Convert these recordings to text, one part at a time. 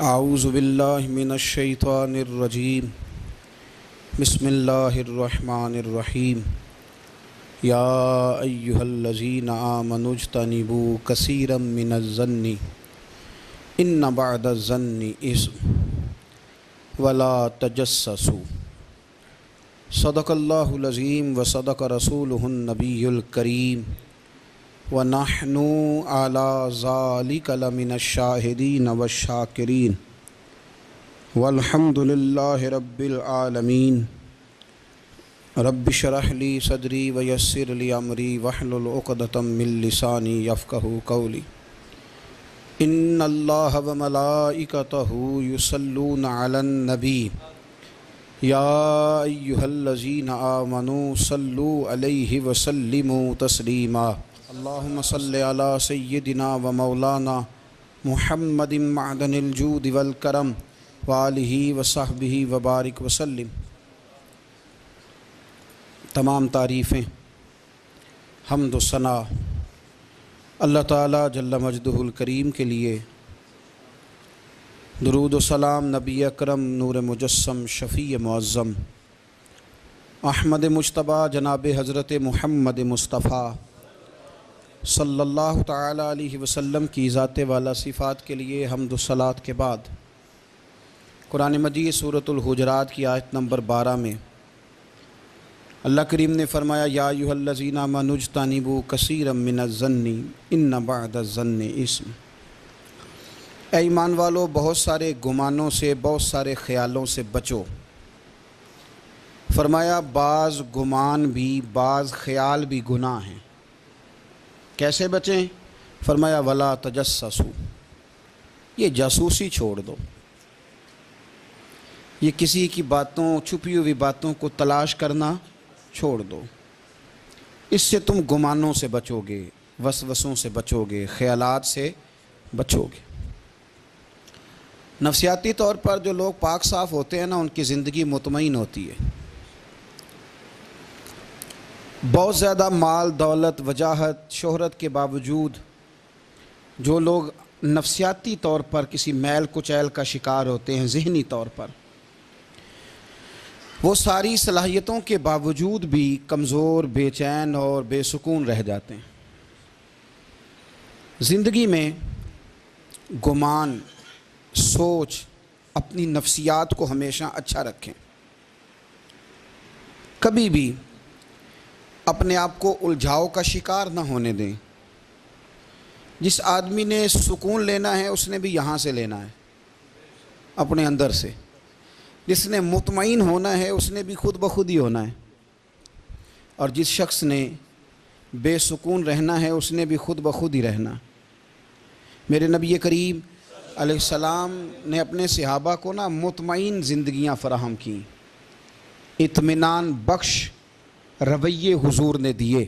اعوذ باللہ من الشیطان الرجیم بسم اللہ الرحمن الرحیم یا ایہا الذین آمنوا اجتنبوا کثیرا من الظن ان بعد الظن اثم ولا تجسسوا صدق اللہ العظیم وصدق رسولہ النبی الکریم وَنَحْنُ عَلَى ذَلِكَ لَمِنَ الشَّاهِدِينَ وَالشَّاكِرِينَ وَالْحَمْدُ لِلَّهِ رَبِّ الْعَالَمِينَ رَبِّ اشْرَحْ لِي صَدْرِي وَيَسِّرْ لِي أَمْرِي وَاحْلُلْ عُقْدَةً مِّن لِّسَانِي يَفْقَهُوا قَوْلِي إِنَّ اللَّهَ وَمَلَائِكَتَهُ يُصَلُّونَ عَلَى النَّبِيِّ يَا أَيُّهَا الَّذِينَ آمَنُوا صَلُّوا عَلَيْهِ وَسَلِّمُوا تَسْلِيمًا اللہم صلی علی سیدنا و مولانا محمد معدن الجود والکرم وآلہ وصحبہ وبارک وسلم۔ تمام تعریفیں، حمد و ثنا اللہ تعالیٰ جل مجدہ الکریم کے لیے، درود و سلام نبی اکرم نور مجسم شفیع معظم احمد مجتبیٰ جناب حضرت محمد مصطفیٰ صلی اللہ تعالیٰ علیہ وسلم کی ذات والا صفات کے لیے حمد و صلات کے بعد قرآن مجید سورۃ الحجرات کی آیت نمبر 12 میں اللہ کریم نے فرمایا یا ایھا الذین آمنوا اجتنبوا کثیرا من الظن ان بعد الظن اثم۔ اے ایمان والو، بہت سارے گمانوں سے، بہت سارے خیالوں سے بچو۔ فرمایا بعض گمان بھی، بعض خیال بھی گناہ ہیں۔ کیسے بچیں؟ فرمایا ولا تجسسوا، یہ جاسوسی چھوڑ دو، یہ کسی کی باتوں، چھپی ہوئی باتوں کو تلاش کرنا چھوڑ دو۔ اس سے تم گمانوں سے بچو گے، وسوسوں سے بچو گے، خیالات سے بچو گے۔ نفسیاتی طور پر جو لوگ پاک صاف ہوتے ہیں نا، ان کی زندگی مطمئن ہوتی ہے۔ بہت زیادہ مال، دولت، وجاہت، شہرت کے باوجود جو لوگ نفسیاتی طور پر کسی میل کچیل کا شکار ہوتے ہیں، ذہنی طور پر، وہ ساری صلاحیتوں کے باوجود بھی کمزور، بے چین اور بے سکون رہ جاتے ہیں۔ زندگی میں گمان، سوچ، اپنی نفسیات کو ہمیشہ اچھا رکھیں۔ کبھی بھی اپنے آپ کو الجھاؤ کا شکار نہ ہونے دیں۔ جس آدمی نے سکون لینا ہے اس نے بھی یہاں سے لینا ہے، اپنے اندر سے۔ جس نے مطمئن ہونا ہے اس نے بھی خود بخود ہی ہونا ہے، اور جس شخص نے بے سکون رہنا ہے اس نے بھی خود بخود ہی رہنا۔ میرے نبی کریم علیہ السلام نے اپنے صحابہ کو مطمئن زندگیاں فراہم کیں، اطمینان بخش رویے حضور نے دیے۔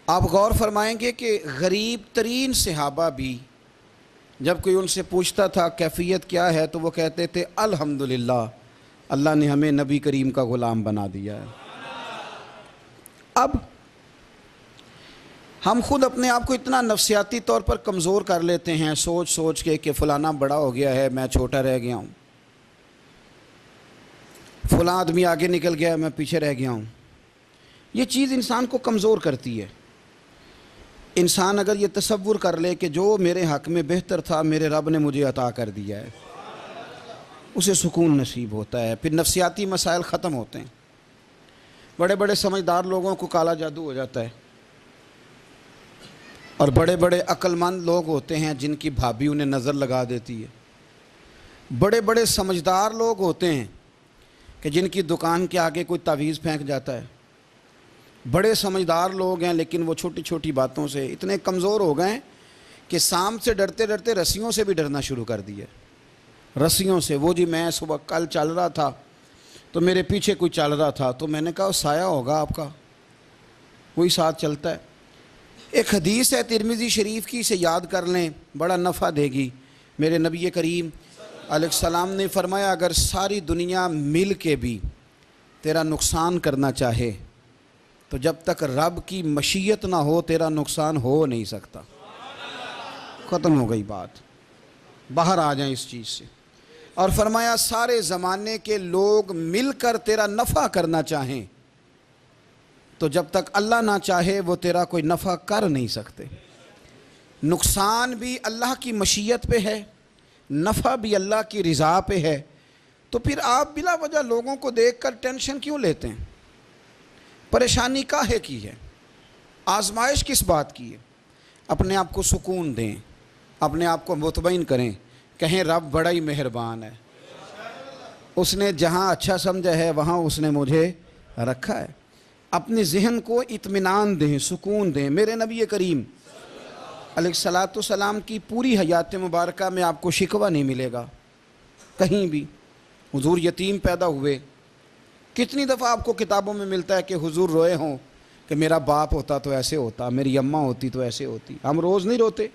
آپ غور فرمائیں گے کہ غریب ترین صحابہ بھی جب کوئی ان سے پوچھتا تھا کیفیت کیا ہے تو وہ کہتے تھے الحمدللہ، اللہ نے ہمیں نبی کریم کا غلام بنا دیا ہے۔ اب ہم خود اپنے آپ کو اتنا نفسیاتی طور پر کمزور کر لیتے ہیں، سوچ سوچ کے کہ فلانا بڑا ہو گیا ہے، میں چھوٹا رہ گیا ہوں، فلاں آدمی آگے نکل گیا، میں پیچھے رہ گیا ہوں۔ یہ چیز انسان کو کمزور کرتی ہے۔ انسان اگر یہ تصور کر لے کہ جو میرے حق میں بہتر تھا میرے رب نے مجھے عطا کر دیا ہے، اسے سکون نصیب ہوتا ہے، پھر نفسیاتی مسائل ختم ہوتے ہیں۔ بڑے بڑے سمجھدار لوگوں کو کالا جادو ہو جاتا ہے، اور بڑے بڑے عقل مند لوگ ہوتے ہیں جن کی بھابھی انہیں نظر لگا دیتی ہے۔ بڑے بڑے سمجھدار لوگ ہوتے ہیں کہ جن کی دکان کے آگے کوئی تعویذ پھینک جاتا ہے۔ بڑے سمجھدار لوگ ہیں لیکن وہ چھوٹی چھوٹی باتوں سے اتنے کمزور ہو گئے کہ سانپ سے ڈرتے ڈرتے رسیوں سے بھی ڈرنا شروع کر دیا۔ رسیوں سے، وہ جی میں صبح کل چل رہا تھا تو میرے پیچھے کوئی چل رہا تھا تو میں نے کہا سایہ ہوگا آپ کا، وہی ساتھ چلتا ہے۔ ایک حدیث ہے ترمذی شریف کی، اسے یاد کر لیں، بڑا نفع دے گی۔ میرے نبی کریم علیہ السلام نے فرمایا اگر ساری دنیا مل کے بھی تیرا نقصان کرنا چاہے تو جب تک رب کی مشیت نہ ہو تیرا نقصان ہو نہیں سکتا۔ ختم ہو گئی بات۔ باہر آ جائیں اس چیز سے. اور فرمایا سارے زمانے کے لوگ مل کر تیرا نفع کرنا چاہیں تو جب تک اللہ نہ چاہے وہ تیرا کوئی نفع کر نہیں سکتے. نقصان بھی اللہ کی مشیت پہ ہے، نفع بھی اللہ کی رضا پہ ہے. تو پھر آپ بلا وجہ لوگوں کو دیکھ کر ٹینشن کیوں لیتے ہیں؟ پریشانی کاہے کی ہے؟ آزمائش کس بات کی ہے؟ اپنے آپ کو سکون دیں، اپنے آپ کو مطمئن کریں، کہیں رب بڑا ہی مہربان ہے، اس نے جہاں اچھا سمجھا ہے وہاں اس نے مجھے رکھا ہے. اپنے ذہن کو اطمینان دیں، سکون دیں. میرے نبی کریم علیہ الصلاۃ والسلام کی پوری حیات مبارکہ میں آپ کو شکوہ نہیں ملے گا کہیں بھی. حضور یتیم پیدا ہوئے. کتنی دفعہ آپ کو کتابوں میں ملتا ہے کہ حضور روئے ہوں کہ میرا باپ ہوتا تو ایسے ہوتا، میری اماں ہوتی تو ایسے ہوتی. ہم روز نہیں روتے.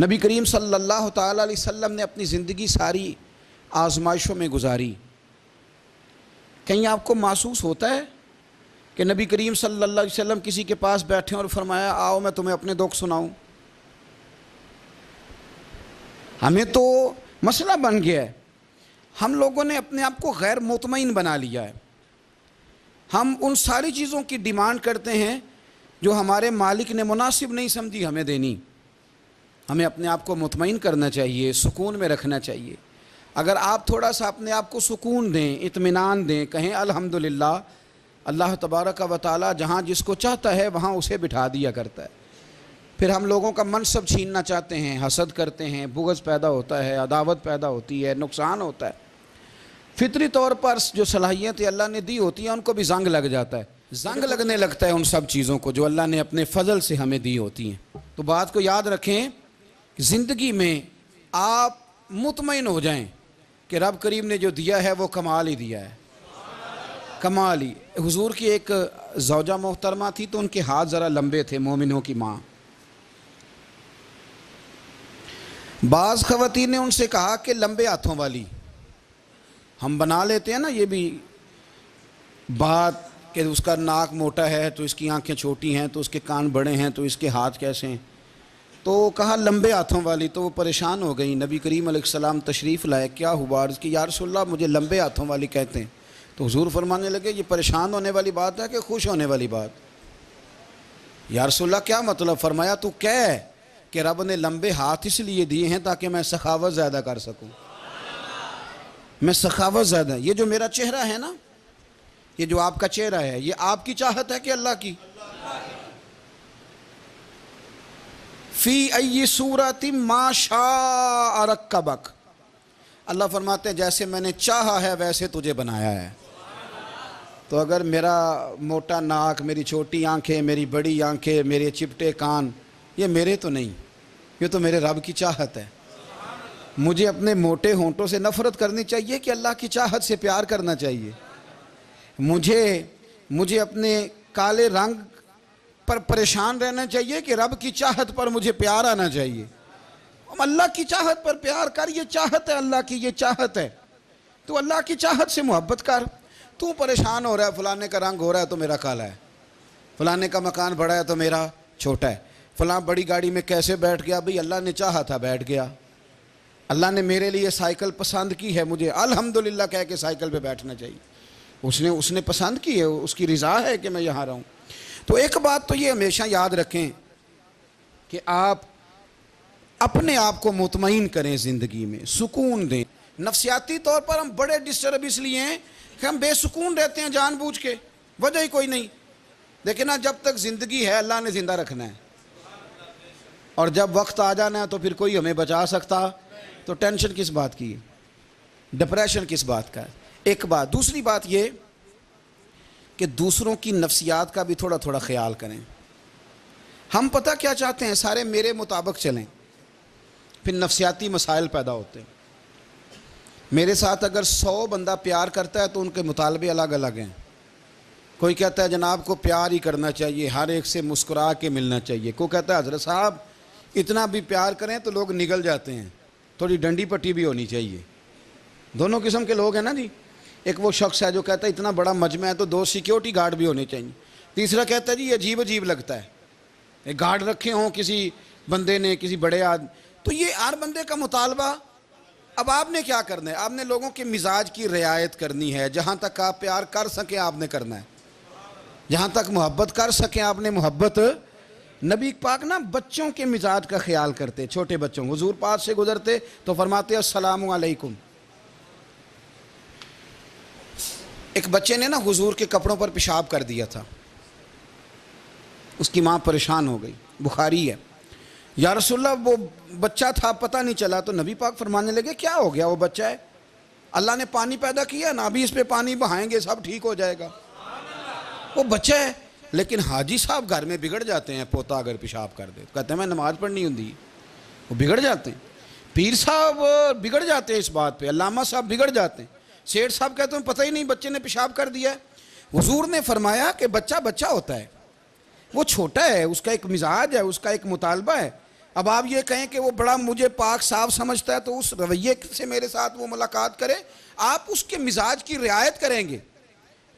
نبی کریم صلی اللہ تعالیٰ علیہ وسلم نے اپنی زندگی ساری آزمائشوں میں گزاری. کہیں آپ کو محسوس ہوتا ہے کہ نبی کریم صلی اللہ علیہ وسلم کسی کے پاس بیٹھے اور فرمایا آؤ میں تمہیں اپنے دکھ سناؤں؟ ہمیں تو مسئلہ بن گیا ہے. ہم لوگوں نے اپنے آپ کو غیر مطمئن بنا لیا ہے. ہم ان ساری چیزوں کی ڈیمانڈ کرتے ہیں جو ہمارے مالک نے مناسب نہیں سمجھی ہمیں دینی. ہمیں اپنے آپ کو مطمئن کرنا چاہیے، سکون میں رکھنا چاہیے. اگر آپ تھوڑا سا اپنے آپ کو سکون دیں، اطمینان دیں، کہیں الحمدللہ، اللہ تبارک و تعالی جہاں جس کو چاہتا ہے وہاں اسے بٹھا دیا کرتا ہے. پھر ہم لوگوں کا منصب چھیننا چاہتے ہیں، حسد کرتے ہیں، بغض پیدا ہوتا ہے، عداوت پیدا ہوتی ہے، نقصان ہوتا ہے. فطری طور پر جو صلاحیتیں اللہ نے دی ہوتی ہیں ان کو بھی زنگ لگ جاتا ہے. زنگ لگنے لگتا ہے ان سب چیزوں کو جو اللہ نے اپنے فضل سے ہمیں دی ہوتی ہیں. تو بات کو یاد رکھیں، زندگی میں آپ مطمئن ہو جائیں کہ رب کریم نے جو دیا ہے وہ کمال ہی دیا ہے، کمال ہی. حضور کی ایک زوجہ محترمہ تھی تو ان کے ہاتھ ذرا لمبے تھے، مومنوں کی ماں. بعض خواتین نے ان سے کہا کہ لمبے ہاتھوں والی. ہم بنا لیتے ہیں نا یہ بھی بات کہ اس کا ناک موٹا ہے تو اس کی آنکھیں چھوٹی ہیں تو اس کے کان بڑے ہیں تو اس کے ہاتھ کیسے ہیں. تو کہا لمبے ہاتھوں والی. تو وہ پریشان ہو گئی. نبی کریم علیہ السلام تشریف لائے. کیا ہوا؟ عرض کی یا رسول اللہ مجھے لمبے ہاتھوں والی کہتے ہیں. تو حضور فرمانے لگے یہ پریشان ہونے والی بات ہے کہ خوش ہونے والی بات؟ یا رسول اللہ کیا مطلب؟ فرمایا تو کہہ کہ رب نے لمبے ہاتھ اس لیے دیے ہیں تاکہ میں سخاوت زیادہ کر سکوں. میں سخاوت زیادہ، یہ جو میرا چہرہ ہے نا، یہ جو آپ کا چہرہ ہے، یہ آپ کی چاہت ہے کہ اللہ کی؟ فی ای صورت ما شاء رکبک. اللہ فرماتے ہیں جیسے میں نے چاہا ہے ویسے تجھے بنایا ہے. تو اگر میرا موٹا ناک، میری چھوٹی آنکھیں، میری بڑی آنکھیں، میرے چپٹے کان، یہ میرے تو نہیں، یہ تو میرے رب کی چاہت ہے. مجھے اپنے موٹے ہونٹوں سے نفرت کرنی چاہیے کہ اللہ کی چاہت سے پیار کرنا چاہیے؟ مجھے اپنے کالے رنگ پر پریشان رہنا چاہیے کہ رب کی چاہت پر مجھے پیار آنا چاہیے؟ اللہ کی چاہت پر پیار کر، یہ چاہت ہے اللہ کی، یہ چاہت ہے. تو اللہ کی چاہت سے محبت کر. تو پریشان ہو رہا ہے فلانے کا رنگ ہو رہا ہے تو میرا کالا ہے، فلانے کا مکان بڑا ہے تو میرا چھوٹا ہے، فلاں بڑی گاڑی میں کیسے بیٹھ گیا؟ بھئی اللہ نے چاہا تھا بیٹھ گیا. اللہ نے میرے لیے سائیکل پسند کی ہے، مجھے الحمدللہ کہہ کے سائیکل پہ بیٹھنا چاہیے. اس نے پسند کی ہے، اس کی رضا ہے کہ میں یہاں رہوں. تو ایک بات تو یہ ہمیشہ یاد رکھیں کہ آپ اپنے آپ کو مطمئن کریں، زندگی میں سکون دیں. نفسیاتی طور پر ہم بڑے ڈسٹرب اس لیے ہیں کہ ہم بے سکون رہتے ہیں جان بوجھ کے، وجہ ہی کوئی نہیں. لیکن جب تک زندگی ہے اللہ نے زندہ رکھنا ہے، اور جب وقت آ جانا ہے تو پھر کوئی ہمیں بچا سکتا. تو ٹینشن کس بات کی ہے؟ ڈپریشن کس بات کا ہے؟ ایک بات. دوسری بات یہ کہ دوسروں کی نفسیات کا بھی تھوڑا تھوڑا خیال کریں. ہم پتہ کیا چاہتے ہیں؟ سارے میرے مطابق چلیں، پھر نفسیاتی مسائل پیدا ہوتے ہیں. میرے ساتھ اگر 100 بندہ پیار کرتا ہے تو ان کے مطالبے الگ الگ ہیں. کوئی کہتا ہے جناب کو پیار ہی کرنا چاہیے، ہر ایک سے مسکرا کے ملنا چاہیے. کوئی کہتا ہے حضرت صاحب اتنا بھی پیار کریں تو لوگ نگل جاتے ہیں، تھوڑی ڈنڈی پٹی بھی ہونی چاہیے. دونوں قسم کے لوگ ہیں نا جی. ایک وہ شخص ہے جو کہتا ہے اتنا بڑا مجمع ہے تو 2 سیکیورٹی گارڈ بھی ہونے چاہیے. تیسرا کہتا ہے جی یہ عجیب عجیب لگتا ہے، گارڈ رکھے ہوں کسی بندے نے، کسی بڑے تو یہ ہر بندے کا مطالبہ. اب آپ نے کیا کرنا ہے؟ آپ نے لوگوں کے مزاج کی رعایت کرنی ہے. جہاں تک آپ پیار کر سکیں آپ نے کرنا ہے. جہاں تک محبت کر سکیں آپ نے محبت. نبی پاک نا بچوں کے مزاج کا خیال کرتے, چھوٹے بچوں. حضور پاک سے گزرتے تو فرماتے السلام علیکم. ایک بچے نے نا حضور کے کپڑوں پر پیشاب کر دیا تھا. اس کی ماں پریشان ہو گئی. بخاری ہے. یا رسول اللہ وہ بچہ تھا پتہ نہیں چلا. تو نبی پاک فرمانے لگے کیا ہو گیا, وہ بچہ ہے, اللہ نے پانی پیدا کیا نا, ابھی اس پہ پانی بہائیں گے سب ٹھیک ہو جائے گا. وہ بچہ ہے. لیکن حاجی صاحب گھر میں بگڑ جاتے ہیں. پوتا اگر پیشاب کر دے کہتے ہیں میں نماز پڑھنی ہوں, وہ بگڑ جاتے ہیں. پیر صاحب بگڑ جاتے ہیں اس بات پہ. علامہ صاحب بگڑ جاتے ہیں. سیٹھ صاحب کہتے ہیں پتہ ہی نہیں بچے نے پیشاب کر دیا ہے. حضور نے فرمایا کہ بچہ بچہ ہوتا ہے, وہ چھوٹا ہے, اس کا ایک مزاج ہے, اس کا ایک مطالبہ ہے. اب آپ یہ کہیں کہ وہ بڑا مجھے پاک صاف سمجھتا ہے تو اس رویے سے میرے ساتھ وہ ملاقات کرے. آپ اس کے مزاج کی رعایت کریں گے.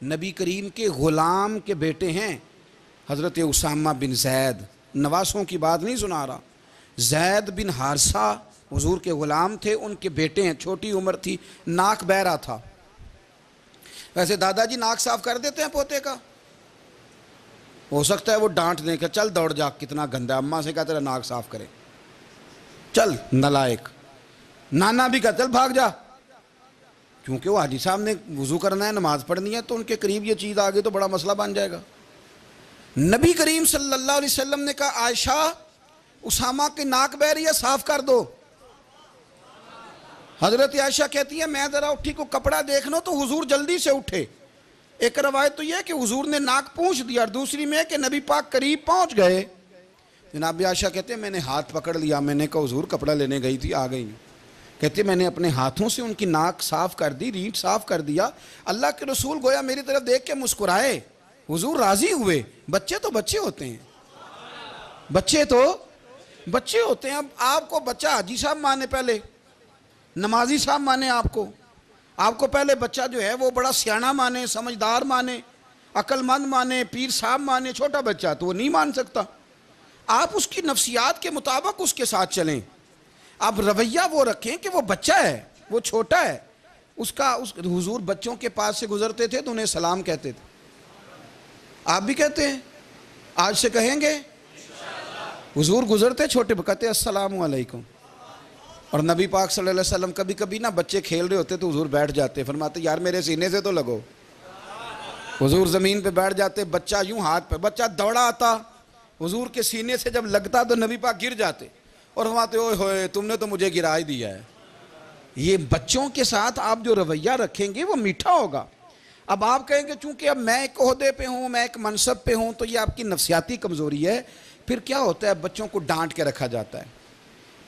نبی کریم کے غلام کے بیٹے ہیں حضرت اسامہ بن زید. نواسوں کی بات نہیں سنا رہا. زید بن حارثہ حضور کے غلام تھے, ان کے بیٹے ہیں. چھوٹی عمر تھی, ناک بہ رہا تھا. ویسے دادا جی ناک صاف کر دیتے ہیں پوتے کا, ہو سکتا ہے وہ ڈانٹ دیں کہ چل دوڑ جا کتنا گندا ہے, اماں سے کہا تیرا ناک صاف کرے, چل نالائق. نانا بھی کہا چل بھاگ جا. کیونکہ وہ حاجی صاحب نے وضو کرنا ہے, نماز پڑھنی ہے, تو ان کے قریب یہ چیز آ گئی تو بڑا مسئلہ بن جائے گا. نبی کریم صلی اللہ علیہ وسلم نے کہا عائشہ اسامہ کی ناک بہ رہی ہے صاف کر دو. حضرت عائشہ کہتی ہے میں ذرا اٹھی کو کپڑا دیکھ لوں تو حضور جلدی سے اٹھے. ایک روایت تو یہ ہے کہ حضور نے ناک پونچھ دیا, اور دوسری میں کہ نبی پاک قریب پہنچ گئے. جناب عائشہ کہتے ہیں میں نے ہاتھ پکڑ لیا, میں نے کہا حضور کپڑا لینے گئی تھی آ گئی. کہتے ہیں میں نے اپنے ہاتھوں سے ان کی ناک صاف کر دی, ریٹ صاف کر دیا. اللہ کے رسول گویا میری طرف دیکھ کے مسکرائے, حضور راضی ہوئے. بچے تو بچے ہوتے ہیں, بچے تو بچے ہوتے ہیں. اب آپ کو بچہ حاجی صاحب مانے, پہلے نمازی صاحب مانے, آپ کو پہلے بچہ جو ہے وہ بڑا سیاںہ مانے, سمجھدار مانے, عقل مند مانے, پیر صاحب مانے. چھوٹا بچہ تو وہ نہیں مان سکتا. آپ اس کی نفسیات کے مطابق اس کے ساتھ چلیں. آپ رویہ وہ رکھیں کہ وہ بچہ ہے, وہ چھوٹا ہے. حضور بچوں کے پاس سے گزرتے تھے تو انہیں سلام کہتے تھے. آپ بھی کہتے ہیں, آج سے کہیں گے. حضور گزرتے چھوٹے کہتے السلام علیکم. اور نبی پاک صلی اللہ علیہ وسلم کبھی کبھی نا بچے کھیل رہے ہوتے تو حضور بیٹھ جاتے, فرماتے یار میرے سینے سے تو لگو. حضور زمین پہ بیٹھ جاتے, بچہ یوں ہاتھ پہ, بچہ دوڑا آتا, حضور کے سینے سے جب لگتا تو نبی پاک گر جاتے اور فرماتے اوئے ہوئے تم نے تو مجھے گرا ہی دیا ہے. یہ بچوں کے ساتھ آپ جو رویہ رکھیں گے وہ میٹھا ہوگا. اب آپ کہیں گے چونکہ اب میں ایک عہدے پہ ہوں, میں ایک منصب پہ ہوں, تو یہ آپ کی نفسیاتی کمزوری ہے. پھر کیا ہوتا ہے, بچوں کو ڈانٹ کے رکھا جاتا ہے,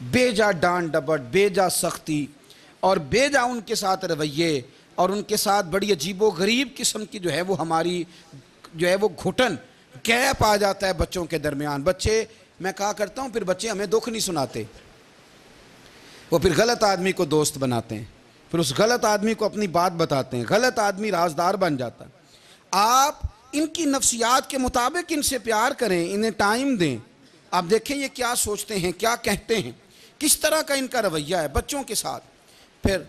بے جا ڈانٹ ڈپٹ, بے جا سختی, اور بے جا ان کے ساتھ رویے, اور ان کے ساتھ بڑی عجیب و غریب قسم کی جو ہے وہ ہماری جو ہے وہ گھٹن گیپ آ جاتا ہے بچوں کے درمیان. بچے, میں کہا کرتا ہوں پھر بچے ہمیں دکھ نہیں سناتے, وہ پھر غلط آدمی کو دوست بناتے ہیں, پھر اس غلط آدمی کو اپنی بات بتاتے ہیں, غلط آدمی رازدار بن جاتا ہے. آپ ان کی نفسیات کے مطابق ان سے پیار کریں, انہیں ٹائم دیں. آپ دیکھیں یہ کیا سوچتے ہیں, کیا کہتے ہیں, کس طرح کا ان کا رویہ ہے بچوں کے ساتھ. پھر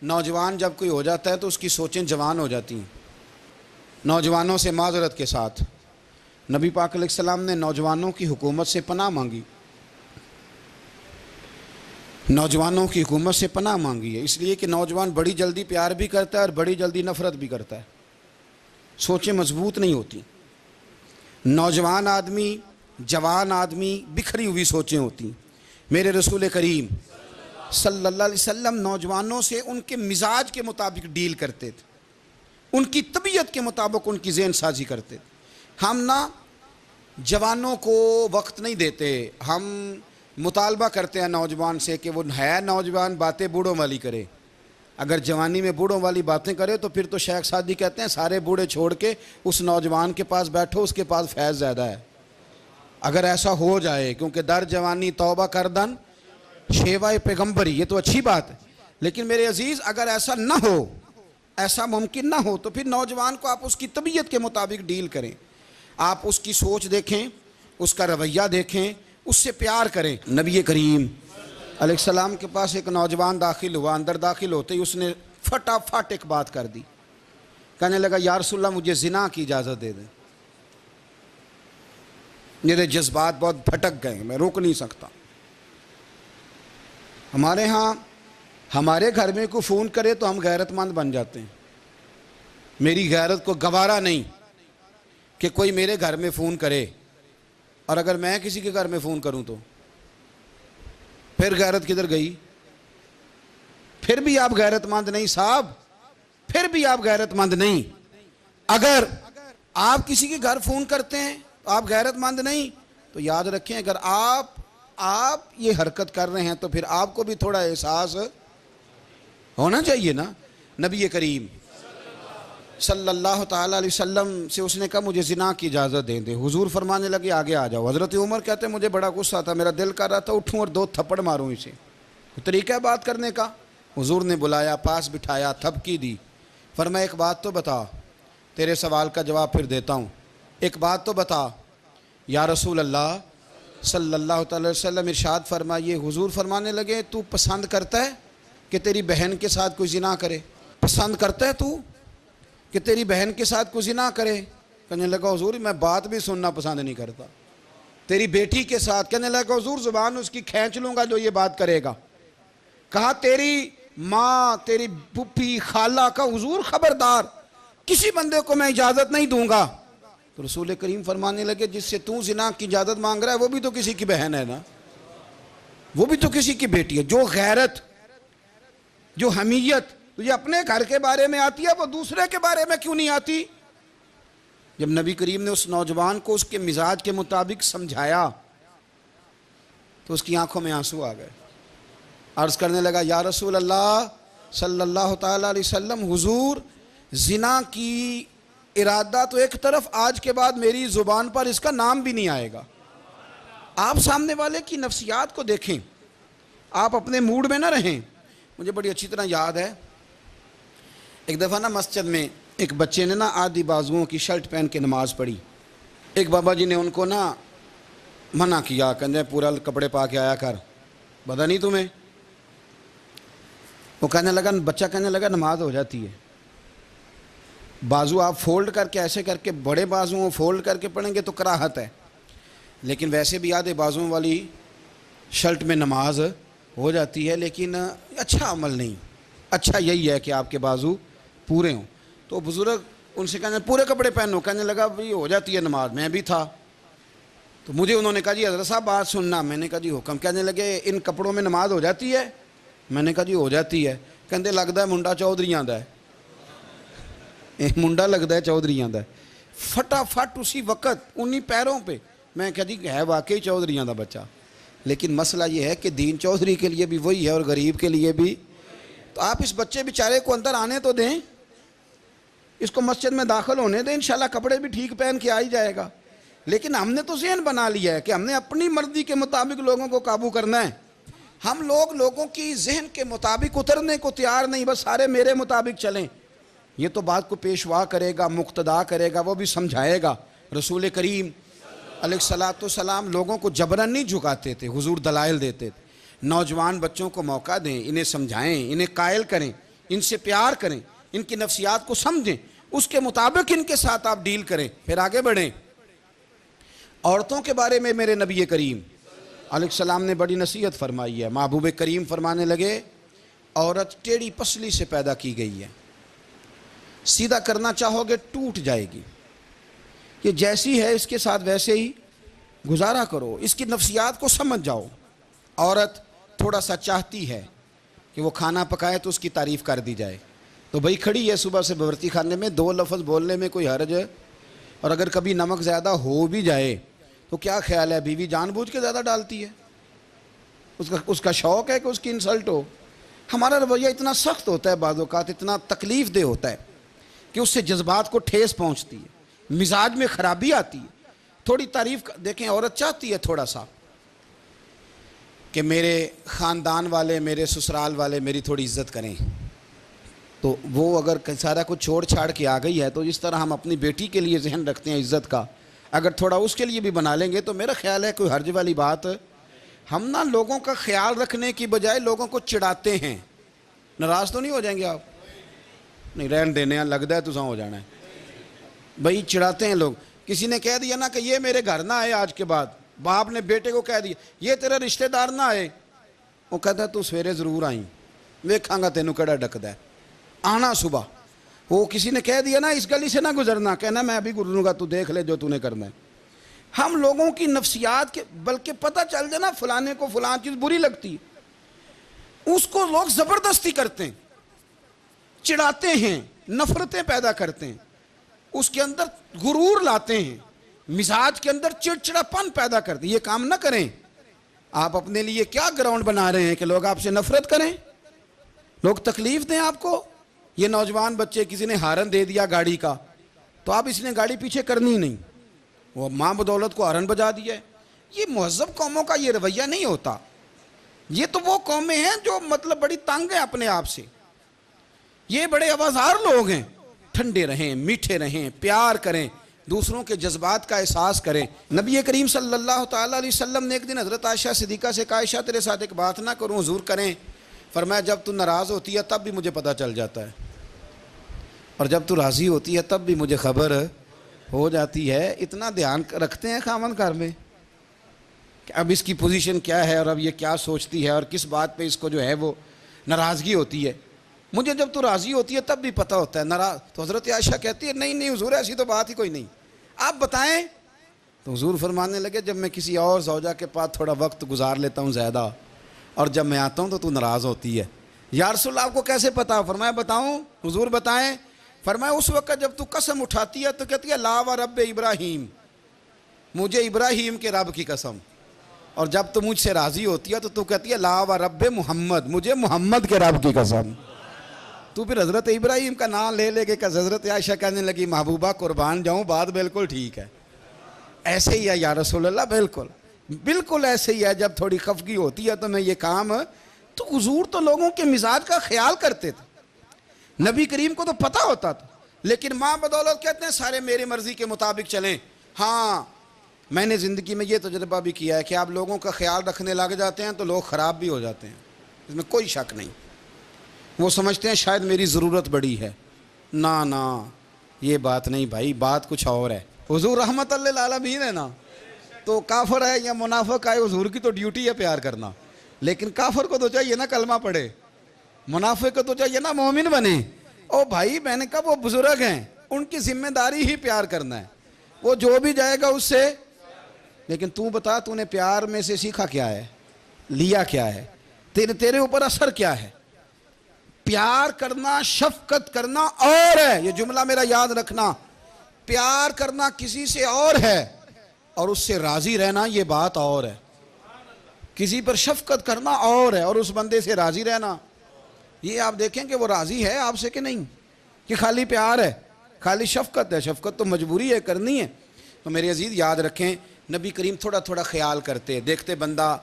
نوجوان جب کوئی ہو جاتا ہے تو اس کی سوچیں جوان ہو جاتی ہیں. نوجوانوں سے معذرت کے ساتھ نبی پاک علیہ السلام نے نوجوانوں کی حکومت سے پناہ مانگی, نوجوانوں کی حکومت سے پناہ مانگی ہے, اس لیے کہ نوجوان بڑی جلدی پیار بھی کرتا ہے اور بڑی جلدی نفرت بھی کرتا ہے. سوچیں مضبوط نہیں ہوتی. نوجوان آدمی, جوان آدمی, بکھری ہوئی سوچیں ہوتی ہیں. میرے رسول کریم صلی اللہ علیہ وسلم نوجوانوں سے ان کے مزاج کے مطابق ڈیل کرتے تھے, ان کی طبیعت کے مطابق ان کی ذہن سازی کرتے تھے. ہم نا جوانوں کو وقت نہیں دیتے, ہم مطالبہ کرتے ہیں نوجوان سے کہ وہ ہے نوجوان باتیں بوڑھوں والی کرے. اگر جوانی میں بوڑھوں والی باتیں کرے تو پھر تو شیخ سعدی کہتے ہیں سارے بوڑھے چھوڑ کے اس نوجوان کے پاس بیٹھو, اس کے پاس فیض زیادہ ہے. اگر ایسا ہو جائے, کیونکہ در جوانی توبہ کردن شیوائے پیغمبری, یہ تو اچھی بات ہے. لیکن میرے عزیز اگر ایسا نہ ہو, ایسا ممکن نہ ہو, تو پھر نوجوان کو آپ اس کی طبیعت کے مطابق ڈیل کریں. آپ اس کی سوچ دیکھیں, اس کا رویہ دیکھیں, اس سے پیار کریں. نبی کریم علیہ السلام کے پاس ایک نوجوان داخل ہوا، اندر داخل ہوتے ہی اس نے فٹافٹ ایک بات کر دی، کہنے لگا یا رسول اللہ مجھے زنا کی اجازت دے دیں، میرے جذبات بہت بھٹک گئے، میں روک نہیں سکتا۔ ہمارے ہاں ہمارے گھر میں کوئی فون کرے تو ہم غیرت مند بن جاتے ہیں، میری غیرت کو گوارا نہیں کہ کوئی میرے گھر میں فون کرے، اور اگر میں کسی کے گھر میں فون کروں تو پھر غیرت کدھر گئی؟ پھر بھی آپ غیرت مند نہیں صاحب، پھر بھی آپ غیرت مند نہیں۔ اگر آپ کسی کے گھر فون کرتے ہیں تو آپ غیرت مند نہیں، تو یاد رکھیں اگر آپ یہ حرکت کر رہے ہیں تو پھر آپ کو بھی تھوڑا احساس ہونا چاہیے نا۔ نبی کریم صلی اللہ تعالیٰ علیہ وسلم سے اس نے کہا مجھے زنا کی اجازت دیں دے، حضور فرمانے لگے آگے آ جاؤ۔ حضرت عمر کہتے ہیں مجھے بڑا غصہ تھا، میرا دل کر رہا تھا اٹھوں اور 2 تھپڑ ماروں اسے، طریقہ ہے بات کرنے کا۔ حضور نے بلایا، پاس بٹھایا، تھپکی دی، فرمایا ایک بات تو بتا، تیرے سوال کا جواب پھر دیتا ہوں، ایک بات تو بتا یا رسول اللہ صلی اللہ تعالی وسلم۔ ارشاد فرمائیے، حضور فرمانے لگے تو پسند کرتا ہے کہ تیری بہن کے ساتھ کوئی زنا کرے؟ پسند کرتا ہے تو کہ تیری بہن کے ساتھ کوئی زنا کرے؟ کہنے لگا حضور میں بات بھی سننا پسند نہیں کرتا۔ تیری بیٹی کے ساتھ؟ کہنے لگا حضور زبان اس کی کھینچ لوں گا جو یہ بات کرے گا۔ کہا تیری ماں، تیری پھوپھی، خالہ کا؟ حضور خبردار کسی بندے کو میں اجازت نہیں دوں گا۔ تو رسول کریم فرمانے لگے جس سے تو زنا کی اجازت مانگ رہا ہے وہ بھی تو کسی کی بہن ہے نا، وہ بھی تو کسی کی بیٹی ہے۔ جو غیرت، جو حمیت تجھے اپنے گھر کے بارے میں آتی ہے وہ دوسرے کے بارے میں کیوں نہیں آتی؟ جب نبی کریم نے اس نوجوان کو اس کے مزاج کے مطابق سمجھایا تو اس کی آنکھوں میں آنسو آ گئے، عرض کرنے لگا یا رسول اللہ صلی اللہ تعالیٰ علیہ وسلم، حضور زنا کی ارادہ تو ایک طرف، آج کے بعد میری زبان پر اس کا نام بھی نہیں آئے گا۔ آپ سامنے والے کی نفسیات کو دیکھیں، آپ اپنے موڈ میں نہ رہیں۔ مجھے بڑی اچھی طرح یاد ہے ایک دفعہ نا مسجد میں ایک بچے نے نا آدھی بازوؤں کی شرٹ پہن کے نماز پڑھی، ایک بابا جی نے ان کو نا منع کیا، کہنے پورا کپڑے پا کے آیا کر، پتہ نہیں تمہیں؟ وہ کہنے لگا، بچہ کہنے لگا نماز ہو جاتی ہے، بازو آپ فولڈ کر کے ایسے کر کے، بڑے بازوؤں فولڈ کر کے پڑھیں گے تو کراہت ہے، لیکن ویسے بھی آدھے بازوؤں والی شرٹ میں نماز ہو جاتی ہے، لیکن اچھا عمل نہیں، اچھا یہی ہے کہ آپ کے بازو پورے ہوں۔ تو بزرگ ان سے کہنے پورے کپڑے پہنو، کہنے لگا بھئی ہو جاتی ہے نماز، میں بھی تھا۔ تو مجھے انہوں نے کہا جی حضرت صاحب بات سننا، میں نے کہا جی حکم۔ کہنے لگے ان کپڑوں میں نماز ہو جاتی ہے؟ میں نے کہا جی ہو جاتی ہے۔ کہندے لگتا ہے منڈا چودھریاں دا ہے، منڈا لگتا ہے چودھریاں دا ہے۔ فٹافٹ اسی وقت انہی پیروں پہ میں کہا جی ہے واقعی چودھریاں دا بچہ، لیکن مسئلہ یہ ہے کہ دین چودھری کے لیے بھی وہی ہے اور غریب کے لیے بھی۔ تو آپ اس بچے بیچارے کو اندر آنے تو دیں، اس کو مسجد میں داخل ہونے دیں، انشاءاللہ کپڑے بھی ٹھیک پہن کے آ ہی جائے گا۔ لیکن ہم نے تو ذہن بنا لیا ہے کہ ہم نے اپنی مرضی کے مطابق لوگوں کو قابو کرنا ہے۔ ہم لوگوں کی ذہن کے مطابق اترنے کو تیار نہیں، بس سارے میرے مطابق چلیں۔ یہ تو بات کو پیشوا کرے گا، مقتدا کرے گا، وہ بھی سمجھائے گا۔ رسول کریم علیہ الصلاۃ والسلام لوگوں کو جبرن نہیں جھکاتے تھے، حضور دلائل دیتے تھے۔ نوجوان بچوں کو موقع دیں، انہیں سمجھائیں، انہیں قائل کریں، ان سے پیار کریں، ان کی نفسیات کو سمجھیں، اس کے مطابق ان کے ساتھ آپ ڈیل کریں، پھر آگے بڑھیں۔ عورتوں کے بارے میں میرے نبی کریم علیہ السلام نے بڑی نصیحت فرمائی ہے۔ محبوب کریم فرمانے لگے عورت ٹیڑھی پسلی سے پیدا کی گئی ہے، سیدھا کرنا چاہو گے ٹوٹ جائے گی، یہ جیسی ہے اس کے ساتھ ویسے ہی گزارا کرو، اس کی نفسیات کو سمجھ جاؤ۔ عورت تھوڑا سا چاہتی ہے کہ وہ کھانا پکائے تو اس کی تعریف کر دی جائے، تو بھئی کھڑی ہے صبح سے برتی خانے میں، 2 لفظ بولنے میں کوئی حرج ہے؟ اور اگر کبھی نمک زیادہ ہو بھی جائے تو کیا خیال ہے بیوی جان بوجھ کے زیادہ ڈالتی ہے؟ اس کا شوق ہے کہ اس کی انسلٹ ہو؟ ہمارا رویہ اتنا سخت ہوتا ہے، بعض اوقات اتنا تکلیف دہ ہوتا ہے کہ اس سے جذبات کو ٹھیس پہنچتی ہے، مزاج میں خرابی آتی ہے۔ تھوڑی تعریف دیکھیں، عورت چاہتی ہے تھوڑا سا کہ میرے خاندان والے، میرے سسرال والے میری تھوڑی عزت کریں، تو وہ اگر سارا کچھ چھوڑ چھاڑ کے آ گئی ہے تو جس طرح ہم اپنی بیٹی کے لیے ذہن رکھتے ہیں عزت کا، اگر تھوڑا اس کے لیے بھی بنا لیں گے تو میرا خیال ہے کوئی حرج والی بات ہم نا لوگوں کا خیال رکھنے کی بجائے لوگوں کو چڑھاتے ہیں. ناراض تو نہیں ہو جائیں گے آپ؟ نہیں رہن دینے ہیں، لگتا ہے تو ہو جانا ہے بھائی. چڑھاتے ہیں لوگ. کسی نے کہہ دیا نا کہ یہ میرے گھر نہ آئے آج کے بعد، باپ نے بیٹے کو کہہ دیا یہ تیرا رشتہ دار نہ آئے، وہ کہتا ہے تو سویرے ضرور آئیں، ویکھاں گا تینوں کیڑا ڈکدا ہے، آنا صبح. وہ کسی نے کہہ دیا نا اس گلی سے نہ گزرنا، کہنا میں ابھی گزروں گا، تو دیکھ لے جو تو نے کرنا ہے. ہم لوگوں کی نفسیات کے بلکہ پتہ چل جائے نا فلانے کو فلان چیز بری لگتی ہے، اس کو لوگ زبردستی کرتے ہیں، چڑھاتے ہیں، نفرتیں پیدا کرتے ہیں، اس کے اندر غرور لاتے ہیں، مزاج کے اندر چڑچڑاپن پیدا کرتے ہیں. یہ کام نہ کریں. آپ اپنے لیے کیا گراؤنڈ بنا رہے ہیں کہ لوگ آپ سے نفرت کریں، لوگ تکلیف دیں آپ کو. یہ نوجوان بچے کسی نے ہارن دے دیا گاڑی کا، تو آپ اس نے گاڑی پیچھے کرنی نہیں، وہ ماں بدولت کو ہارن بجا دیا ہے. یہ مہذب قوموں کا یہ رویہ نہیں ہوتا. یہ تو وہ قومیں ہیں جو مطلب بڑی تنگ ہیں اپنے آپ سے. یہ بڑے آوازار لوگ ہیں. ٹھنڈے رہیں، میٹھے رہیں، پیار کریں، دوسروں کے جذبات کا احساس کریں. نبی کریم صلی اللہ تعالیٰ علیہ وسلم نے ایک دن حضرت عائشہ صدیقہ سے کہا عائشہ تیرے ساتھ ایک بات نہ کروں، حضور کریں. فرمایا جب تو ناراض ہوتی ہے تب بھی مجھے پتہ چل جاتا ہے، اور جب تو راضی ہوتی ہے تب بھی مجھے خبر ہو جاتی ہے. اتنا دھیان رکھتے ہیں خاوند گھر میں کہ اب اس کی پوزیشن کیا ہے اور اب یہ کیا سوچتی ہے اور کس بات پہ اس کو جو ہے وہ ناراضگی ہوتی ہے. مجھے جب تو راضی ہوتی ہے تب بھی پتہ ہوتا ہے ناراض. تو حضرت عائشہ کہتی ہے نہیں حضور ایسی تو بات ہی کوئی نہیں، آپ بتائیں. تو حضور فرمانے لگے جب میں کسی اور زوجہ کے پاس تھوڑا وقت گزار لیتا ہوں زیادہ، اور جب میں آتا ہوں تو ناراض ہوتی ہے. یا رسول اللہ آپ کو کیسے پتا؟ فرمایا بتاؤں؟ حضور بتائیں. فرمایا اس وقت جب تو قسم اٹھاتی ہے تو کہتی ہے لا و رب ابراہیم، مجھے ابراہیم کے رب کی قسم. اور جب تو مجھ سے راضی ہوتی ہے تو کہتی ہے لا و رب محمد، مجھے محمد کے رب کی قسم. تو پھر حضرت ابراہیم کا نام لے لے کے کہ حضرت عائشہ کہنے لگی محبوبہ قربان جاؤں، بات بالکل ٹھیک ہے. ایسے ہی ہے یا رسول اللہ، بالکل ایسے ہی ہے. جب تھوڑی خفگی ہوتی ہے تو میں یہ کام، تو حضور تو لوگوں کے مزاج کا خیال کرتے تھے. نبی کریم کو تو پتہ ہوتا تھا، لیکن ماں بدولت کہتے ہیں سارے میری مرضی کے مطابق چلیں. ہاں میں نے زندگی میں یہ تجربہ بھی کیا ہے کہ آپ لوگوں کا خیال رکھنے لگ جاتے ہیں تو لوگ خراب بھی ہو جاتے ہیں، اس میں کوئی شک نہیں. وہ سمجھتے ہیں شاید میری ضرورت بڑی ہے. نہ یہ بات نہیں بھائی، بات کچھ اور ہے. حضور رحمت اللہ للعالمین ہے نا، تو کافر ہے یا منافق ہے، حضور کی تو ڈیوٹی ہے پیار کرنا. لیکن کافر کو تو چاہیے نا کلمہ پڑھے، منافق کو تو چاہیے نا مومن بنے. او بھائی میں نے کہا وہ بزرگ ہیں، ان کی ذمہ داری ہی پیار کرنا ہے، وہ جو بھی جائے گا اس سے. لیکن تو بتا تو نے پیار میں سے سیکھا کیا ہے، لیا کیا ہے، تیرے اوپر اثر کیا ہے. پیار کرنا، شفقت کرنا اور ہے، یہ جملہ میرا یاد رکھنا. پیار کرنا کسی سے اور ہے اور اس سے راضی رہنا یہ بات اور ہے. کسی پر شفقت کرنا اور ہے اور اس بندے سے راضی رہنا. یہ آپ دیکھیں کہ وہ راضی ہے آپ سے کہ نہیں، کہ خالی پیار ہے، خالی شفقت ہے. شفقت تو مجبوری ہے، کرنی ہے. تو میرے عزیز یاد رکھیں نبی کریم تھوڑا تھوڑا خیال کرتے، دیکھتے بندہ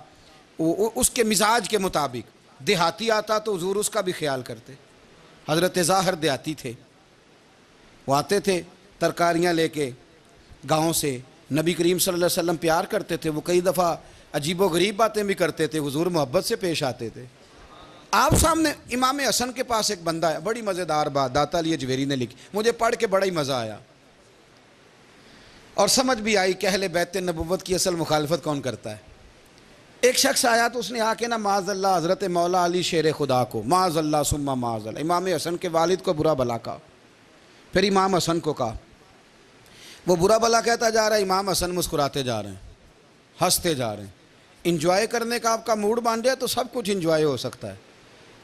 اس کے مزاج کے مطابق. دیہاتی آتا تو حضور اس کا بھی خیال کرتے. حضرت ظاہر دیہاتی تھے، وہ آتے تھے ترکاریاں لے کے گاؤں سے. نبی کریم صلی اللہ علیہ وسلم پیار کرتے تھے. وہ کئی دفعہ عجیب و غریب باتیں بھی کرتے تھے، حضور محبت سے پیش آتے تھے. آپ سامنے امام حسن کے پاس ایک بندہ ہے، بڑی مزیدار بات داتا علی اجویری نے لکھی، مجھے پڑھ کے بڑا ہی مزہ آیا اور سمجھ بھی آئی کہ اہل بیت نبوت کی اصل مخالفت کون کرتا ہے. ایک شخص آیا تو اس نے آ کے نا معاذ اللہ حضرت مولا علی شیر خدا کو، معاذ اللہ ثم معاذ اللہ، امام حسن کے والد کو برا بھلا کہا. پھر امام حسن کو کہا. وہ برا بھلا کہتا جا رہا ہے، امام حسن مسکراتے جا رہے ہیں، ہنستے جا رہے ہیں. انجوائے کرنے کا آپ کا موڈ بن جائے تو سب کچھ انجوائے ہو سکتا ہے،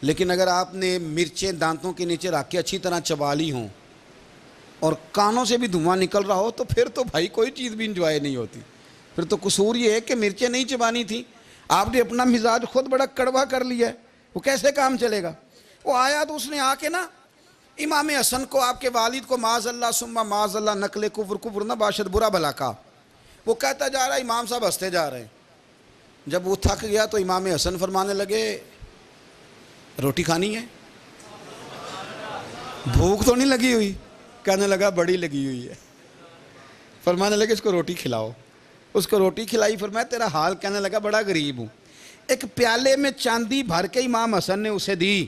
لیکن اگر آپ نے مرچیں دانتوں کے نیچے رکھ کے اچھی طرح چبا لی ہوں اور کانوں سے بھی دھواں نکل رہا ہو تو پھر تو بھائی کوئی چیز بھی انجوائے نہیں ہوتی. پھر تو قصور یہ ہے کہ مرچیں نہیں چبانی تھی، آپ نے اپنا مزاج خود بڑا کڑوا کر لیا ہے، وہ کیسے کام چلے گا. وہ آیا تو اس نے آ کے نا امام حسن کو، آپ کے والد کو معاذ اللہ ثم معاذ اللہ نقل کفر نہ باشد برا بھلا کہا. وہ کہتا جا رہا ہے، امام صاحب ہنستے جا رہے ہیں. جب وہ تھک گیا تو امام حسن فرمانے لگے روٹی کھانی ہے، بھوک تو نہیں لگی ہوئی؟ کہنے لگا بڑی لگی ہوئی ہے. فرمانے لگے اس کو روٹی کھلاؤ. اس کو روٹی کھلائی. فرمایا تیرا حال؟ کہنے لگا بڑا غریب ہوں. ایک پیالے میں چاندی بھر کے امام حسن نے اسے دی،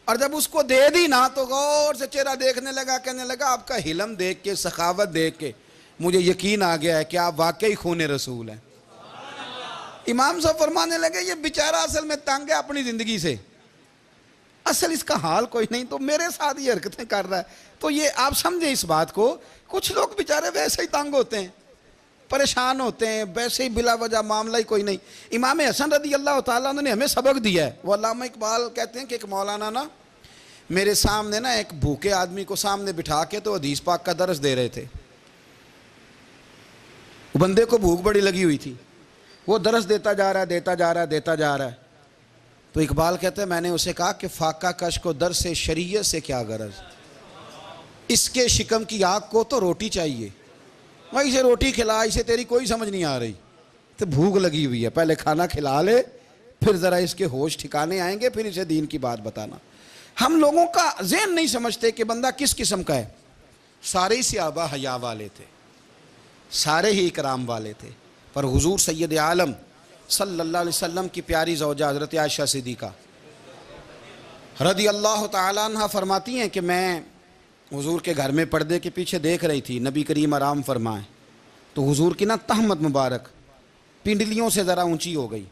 اور جب اس کو دے دی نا تو غور سے چہرہ دیکھنے لگا، کہنے لگا آپ کا حلم دیکھ کے، سخاوت دیکھ کے مجھے یقین آ گیا ہے کہ آپ واقعی خون رسول ہیں۔ امام صاحب فرمانے لگے یہ بیچارہ اصل میں تنگ ہے اپنی زندگی سے، اصل اس کا حال کوئی نہیں، تو میرے ساتھ یہ حرکتیں کر رہا ہے۔ تو یہ آپ سمجھیں اس بات کو، کچھ لوگ بیچارے ویسے ہی تنگ ہوتے ہیں، پریشان ہوتے ہیں، ویسے ہی بلا وجہ معاملہ ہی کوئی نہیں۔ امام حسن رضی اللہ تعالیٰ عنہ نے ہمیں سبق دیا ہے۔ وہ علامہ اقبال کہتے ہیں کہ ایک مولانا نا میرے سامنے نا ایک بھوکے آدمی کو سامنے بٹھا کے تو حدیث پاک کا درس دے رہے تھے۔ بندے کو بھوک بڑی لگی ہوئی تھی، وہ درس دیتا جا رہا ہے۔ تو اقبال کہتے ہیں میں نے اسے کہا کہ فاقہ کش کو درس شریعت سے کیا غرض، اس کے شکم کی آگ کو تو روٹی چاہیے، میں اسے روٹی کھلا، اسے تیری کوئی سمجھ نہیں آ رہی، تو بھوک لگی ہوئی ہے، پہلے کھانا کھلا لے، پھر ذرا اس کے ہوش ٹھکانے آئیں گے، پھر اسے دین کی بات بتانا۔ ہم لوگوں کا ذہن نہیں سمجھتے کہ بندہ کس قسم کا ہے۔ سارے ہی صحابہ حیا والے تھے، سارے ہی اکرام والے تھے، پر حضور سید عالم صلی اللہ علیہ وسلم کی پیاری زوجہ حضرت عائشہ صدیقہ رضی اللہ تعالیٰ عنہ فرماتی ہیں کہ میں حضور کے گھر میں پردے کے پیچھے دیکھ رہی تھی، نبی کریم آرام فرمائیں، تو حضور کی نا تہمت مبارک پنڈلیوں سے ذرا اونچی ہو گئی،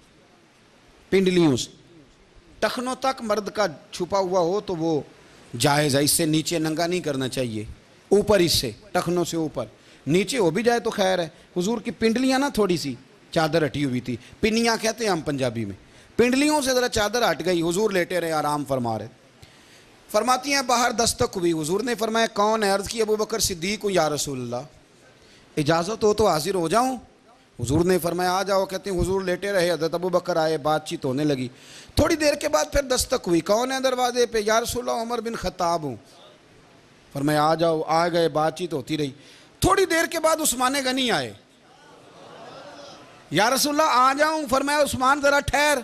پنڈلیوں سے ٹخنوں تک مرد کا چھپا ہوا ہو تو وہ جائز ہے، اس سے نیچے ننگا نہیں کرنا چاہیے، اوپر اس سے ٹخنوں سے اوپر، نیچے ہو بھی جائے تو خیر ہے۔ حضور کی پنڈلیاں نا تھوڑی سی چادر ہٹی ہوئی تھی، پنیاں کہتے ہیں ہم پنجابی میں، پنڈلیوں سے ذرا چادر ہٹ گئی، حضور لیٹے رہے، آرام فرما رہے۔ فرماتی ہیں باہر دستک ہوئی، حضور نے فرمایا کون ہے؟ عرض کی ابو بکر صدیق ہوں یا رسول اللہ، اجازت ہو تو حاضر ہو جاؤں؟ حضور نے فرمایا آ جاؤ۔ کہتے ہیں حضور لیٹے رہے، حضرت ابو بکر آئے، بات چیت ہونے لگی، تھوڑی دیر کے بعد پھر دستک ہوئی، کون ہے دروازے پہ؟ یا رسول اللہ عمر بن خطاب ہوں۔ فرمایا آ جاؤ، آ گئے، بات چیت ہوتی رہی، تھوڑی دیر کے بعد عثمان غنی آئے، یا رسول اللہ آ جاؤں؟ فرمایا عثمان ذرا ٹھہر۔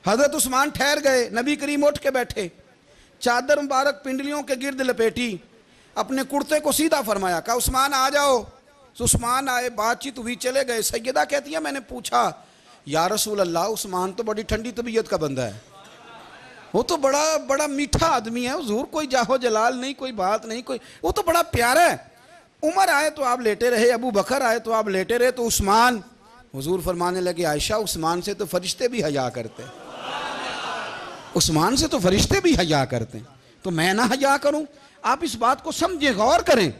حضرت عثمان ٹھہر گئے، نبی کریم اٹھ کے بیٹھے، چادر مبارک پنڈلیوں کے گرد لپیٹی، اپنے کرتے کو سیدھا فرمایا، کہا عثمان آ جاؤ۔ تو عثمان آئے، بات چیت ہوئی، چلے گئے۔ سیدہ کہتی ہے میں نے پوچھا یا رسول اللہ عثمان تو بڑی ٹھنڈی طبیعت کا بندہ ہے، وہ تو بڑا میٹھا آدمی ہے حضور، کوئی جاہو جلال نہیں، کوئی بات نہیں، کوئی، وہ تو بڑا پیارا ہے۔ عمر آئے تو آپ لیٹے رہے، ابو بکر آئے تو آپ لیٹے رہے، تو عثمان؟ حضور فرمانے لگے عائشہ عثمان سے تو فرشتے بھی حیا کرتے ہیں، عثمان سے تو فرشتے بھی حیا کرتے ہیں، تو میں نہ حیا کروں؟ آپ اس بات کو سمجھیں، غور کریں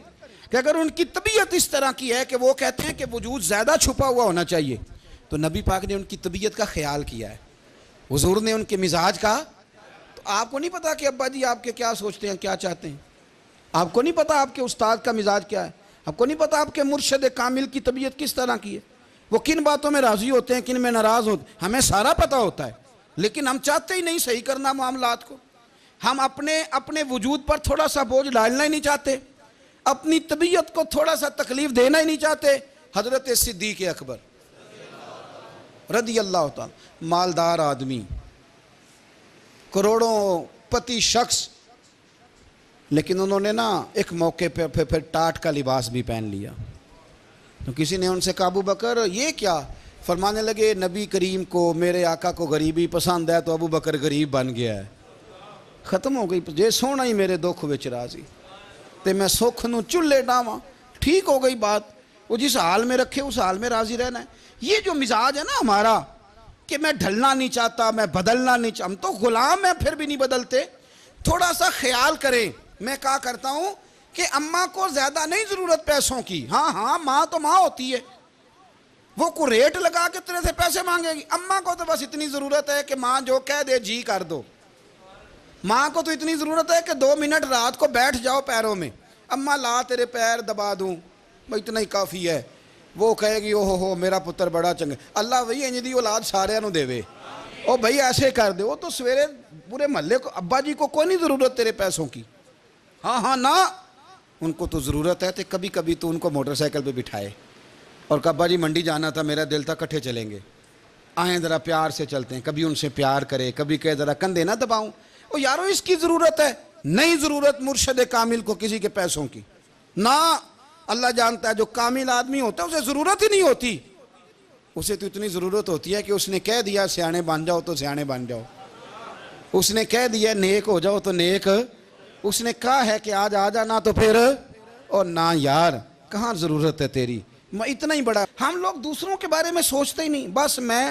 کہ اگر ان کی طبیعت اس طرح کی ہے کہ وہ کہتے ہیں کہ وجود زیادہ چھپا ہوا ہونا چاہیے، تو نبی پاک نے ان کی طبیعت کا خیال کیا ہے، حضور نے ان کے مزاج کا۔ تو آپ کو نہیں پتا کہ ابا جی آپ کے کیا سوچتے ہیں، کیا چاہتے ہیں؟ آپ کو نہیں پتا آپ کے استاد کا مزاج کیا ہے؟ آپ کو نہیں پتا آپ کے مرشد کامل کی طبیعت کس طرح کی ہے؟ وہ کن باتوں میں راضی ہوتے ہیں، کن میں ناراض ہوتے ہیں، ہمیں سارا پتا ہوتا ہے، لیکن ہم چاہتے ہی نہیں صحیح کرنا معاملات کو۔ ہم اپنے وجود پر تھوڑا سا بوجھ ڈالنا ہی نہیں چاہتے، اپنی طبیعت کو تھوڑا سا تکلیف دینا ہی نہیں چاہتے۔ حضرت صدیق اکبر رضی اللہ تعالی، مالدار آدمی، کروڑوں پتی شخص، لیکن انہوں نے نا ایک موقع پہ پھر ٹاٹ کا لباس بھی پہن لیا۔ تو کسی نے ان سے کہا ابو بکر یہ کیا؟ فرمانے لگے نبی کریم کو، میرے آقا کو غریبی پسند ہے، تو ابو بکر غریب بن گیا ہے، ختم ہو گئی، جے سونا ہی میرے دکھ وچ راضی تے میں سکھ نو چلے ڈاواں، ٹھیک ہو گئی بات۔ وہ جس حال میں رکھے اس حال میں راضی رہنا ہے۔ یہ جو مزاج ہے نا ہمارا کہ میں ڈھلنا نہیں چاہتا، میں بدلنا نہیں چاہتا، ہم تو غلام ہیں پھر بھی نہیں بدلتے۔ تھوڑا سا خیال کریں۔ میں کہا کرتا ہوں کہ اماں کو زیادہ نہیں ضرورت پیسوں کی، ہاں ماں تو ماں ہوتی ہے، وہ کو ریٹ لگا کے تیرے سے پیسے مانگے گی۔ اماں کو تو بس اتنی ضرورت ہے کہ ماں جو کہہ دے جی کر دو۔ ماں کو تو اتنی ضرورت ہے کہ 2 منٹ رات کو بیٹھ جاؤ پیروں میں، اماں لا تیرے پیر دبا دوں، بھائی اتنا ہی کافی ہے۔ وہ کہے گی اوہ ہو میرا پتر بڑا چنگا، اللہ وہی انج دی اولاد سارے نو دے وے، او بھائی ایسے کر دے۔ وہ تو سویرے پورے محلے کو، ابا جی کو کوئی نہیں ضرورت تیرے پیسوں کی، ہاں نا، ان کو تو ضرورت ہے۔ تو کبھی کبھی تو ان کو موٹر سائیکل پہ بٹھائے اور کہ ابا جی منڈی جانا تھا، میرا دل تھا کٹھے چلیں گے، آئیں ذرا پیار سے چلتے ہیں، کبھی ان سے پیار کرے، کبھی کہے ذرا کندھے نہ دباؤں۔ او یارو اس کی ضرورت ہے، نہیں ضرورت مرشد کامل کو کسی کے پیسوں کی، نہ، اللہ جانتا ہے جو کامل آدمی ہوتا ہے اسے ضرورت ہی نہیں ہوتی۔ اسے تو اتنی ضرورت ہوتی ہے کہ اس نے کہہ دیا سیانے بن جاؤ تو سیانے بن جاؤ، اس نے کہہ دیا نیک ہو جاؤ تو نیک، اس نے کہا ہے کہ آج آ جانا تو پھر، اور نہ یار کہاں ضرورت ہے تیری، میں اتنا ہی بڑا، ہم لوگ دوسروں کے بارے میں سوچتے ہی نہیں، بس میں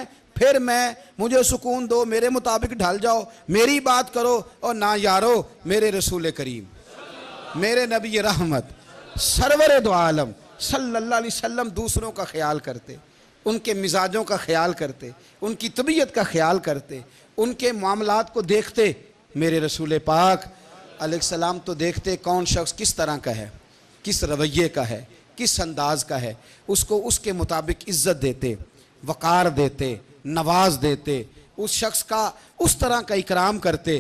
مجھے سکون دو، میرے مطابق ڈھل جاؤ، میری بات کرو، اور نہ یارو میرے رسول کریم، میرے نبی رحمت سرور دو عالم صلی اللہ علیہ وسلم دوسروں کا خیال کرتے، ان کے مزاجوں کا خیال کرتے، ان کی طبیعت کا خیال کرتے، ان کے معاملات کو دیکھتے۔ میرے رسول پاک علیہ السلام تو دیکھتے کون شخص کس طرح کا ہے، کس رویے کا ہے، کس انداز کا ہے، اس کو اس کے مطابق عزت دیتے، وقار دیتے، نواز دیتے، اس شخص کا اس طرح کا اکرام کرتے